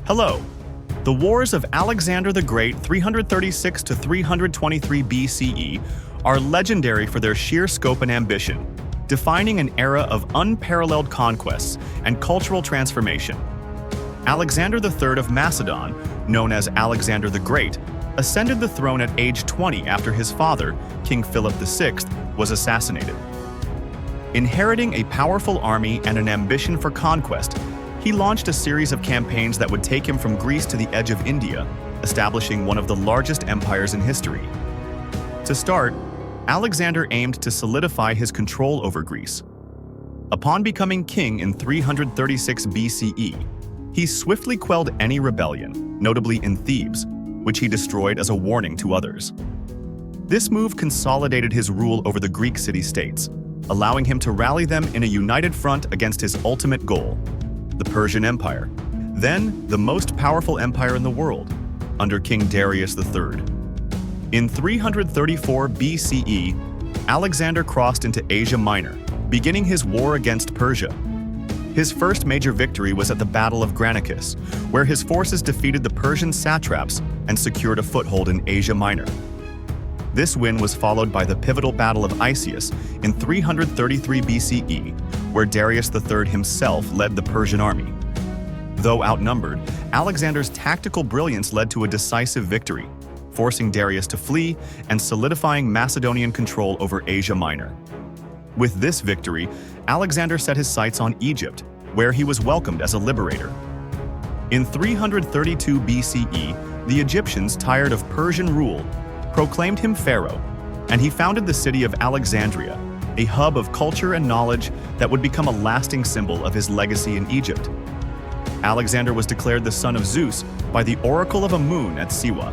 Hello. The wars of Alexander the Great 336 to 323 BCE are legendary for their sheer scope and ambition, defining an era of unparalleled conquests and cultural transformation. Alexander III of Macedon, known as Alexander the Great, ascended the throne at age 20 after his father, King Philip VI, was assassinated. Inheriting a powerful army and an ambition for conquest, he launched a series of campaigns that would take him from Greece to the edge of India, establishing one of the largest empires in history. To start, Alexander aimed to solidify his control over Greece. Upon becoming king in 336 BCE, he swiftly quelled any rebellion, notably in Thebes, which he destroyed as a warning to others. This move consolidated his rule over the Greek city-states, allowing him to rally them in a united front against his ultimate goal, the Persian Empire, then the most powerful empire in the world, under King Darius III. In 334 BCE, Alexander crossed into Asia Minor, beginning his war against Persia. His first major victory was at the Battle of Granicus, where his forces defeated the Persian satraps and secured a foothold in Asia Minor. This win was followed by the pivotal Battle of Isius in 333 BCE, where Darius III himself led the Persian army. Though outnumbered, Alexander's tactical brilliance led to a decisive victory, forcing Darius to flee and solidifying Macedonian control over Asia Minor. With this victory, Alexander set his sights on Egypt, where he was welcomed as a liberator. In 332 BCE, the Egyptians, tired of Persian rule, proclaimed him pharaoh, and he founded the city of Alexandria, a hub of culture and knowledge that would become a lasting symbol of his legacy in Egypt. Alexander was declared the son of Zeus by the Oracle of Amun at Siwa,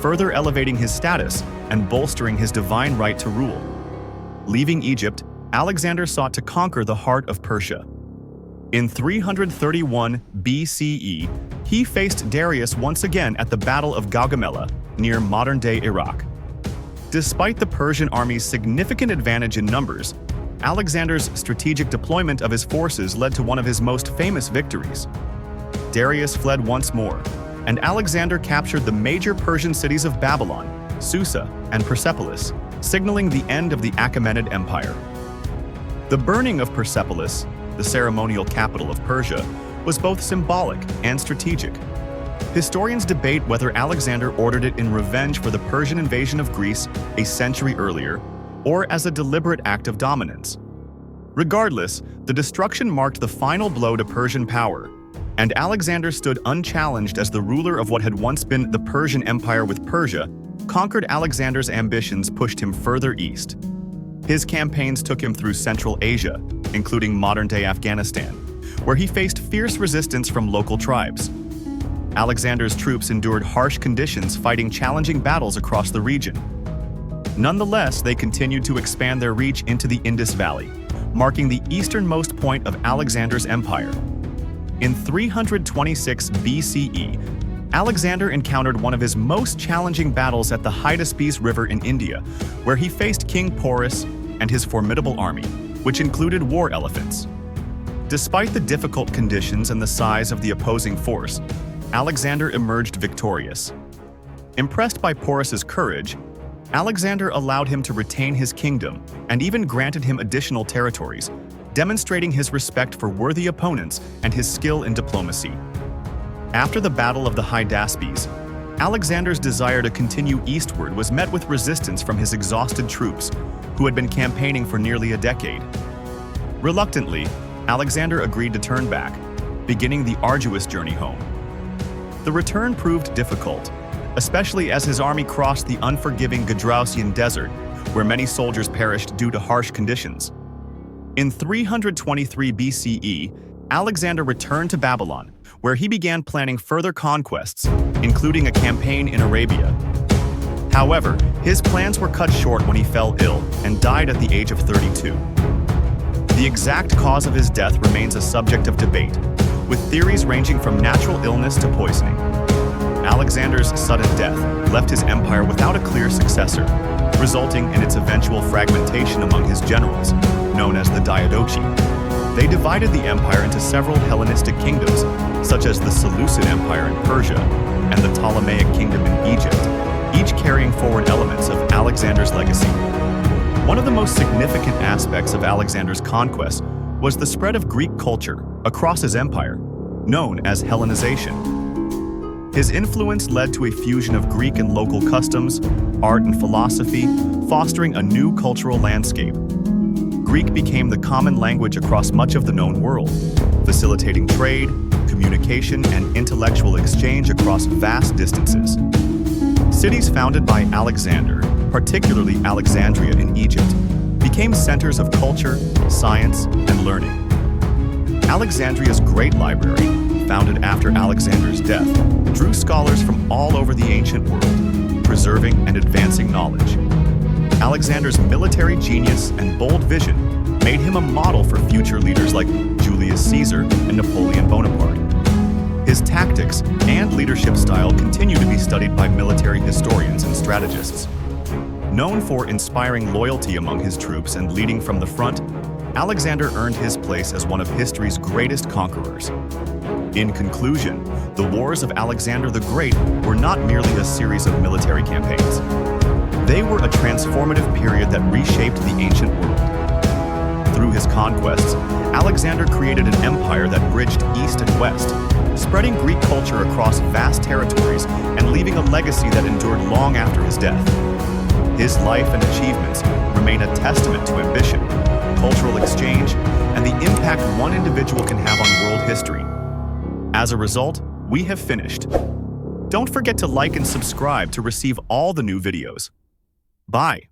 further elevating his status and bolstering his divine right to rule. Leaving Egypt, Alexander sought to conquer the heart of Persia. In 331 BCE, he faced Darius once again at the Battle of Gaugamela, near modern-day Iraq. Despite the Persian army's significant advantage in numbers, Alexander's strategic deployment of his forces led to one of his most famous victories. Darius fled once more, and Alexander captured the major Persian cities of Babylon, Susa, and Persepolis, signaling the end of the Achaemenid Empire. The burning of Persepolis, the ceremonial capital of Persia, was both symbolic and strategic. Historians debate whether Alexander ordered it in revenge for the Persian invasion of Greece a century earlier, or as a deliberate act of dominance. Regardless, the destruction marked the final blow to Persian power, and Alexander stood unchallenged as the ruler of what had once been the Persian Empire. With Persia conquered, Alexander's ambitions pushed him further east. His campaigns took him through Central Asia, including modern-day Afghanistan, where he faced fierce resistance from local tribes. Alexander's troops endured harsh conditions, fighting challenging battles across the region. Nonetheless, they continued to expand their reach into the Indus Valley, marking the easternmost point of Alexander's empire. In 326 BCE, Alexander encountered one of his most challenging battles at the Hydaspes River in India, where he faced King Porus and his formidable army, which included war elephants. Despite the difficult conditions and the size of the opposing force, Alexander emerged victorious. Impressed by Porus's courage, Alexander allowed him to retain his kingdom and even granted him additional territories, demonstrating his respect for worthy opponents and his skill in diplomacy. After the Battle of the Hydaspes, Alexander's desire to continue eastward was met with resistance from his exhausted troops, who had been campaigning for nearly a decade. Reluctantly, Alexander agreed to turn back, beginning the arduous journey home. The return proved difficult, especially as his army crossed the unforgiving Gedrousian Desert, where many soldiers perished due to harsh conditions. In 323 BCE, Alexander returned to Babylon, where he began planning further conquests, including a campaign in Arabia. However, his plans were cut short when he fell ill and died at the age of 32. The exact cause of his death remains a subject of debate, with theories ranging from natural illness to poisoning. Alexander's sudden death left his empire without a clear successor, resulting in its eventual fragmentation among his generals, known as the Diadochi. They divided the empire into several Hellenistic kingdoms, such as the Seleucid Empire in Persia and the Ptolemaic Kingdom in Egypt, each carrying forward elements of Alexander's legacy. One of the most significant aspects of Alexander's conquest was the spread of Greek culture across his empire, known as Hellenization. His influence led to a fusion of Greek and local customs, art and philosophy, fostering a new cultural landscape. Greek became the common language across much of the known world, facilitating trade, communication, and intellectual exchange across vast distances. Cities founded by Alexander, particularly Alexandria in Egypt, became centers of culture, science, and learning. Alexandria's Great Library, founded after Alexander's death, drew scholars from all over the ancient world, preserving and advancing knowledge. Alexander's military genius and bold vision made him a model for future leaders like Julius Caesar and Napoleon Bonaparte. His tactics and leadership style continue to be studied by military historians and strategists. Known for inspiring loyalty among his troops and leading from the front, Alexander earned his place as one of history's greatest conquerors. In conclusion, the wars of Alexander the Great were not merely a series of military campaigns. They were a transformative period that reshaped the ancient world. Through his conquests, Alexander created an empire that bridged east and west, spreading Greek culture across vast territories and leaving a legacy that endured long after his death. His life and achievements remain a testament to ambition, cultural exchange, and the impact one individual can have on world history. As a result, we have finished. Don't forget to like and subscribe to receive all the new videos. Bye.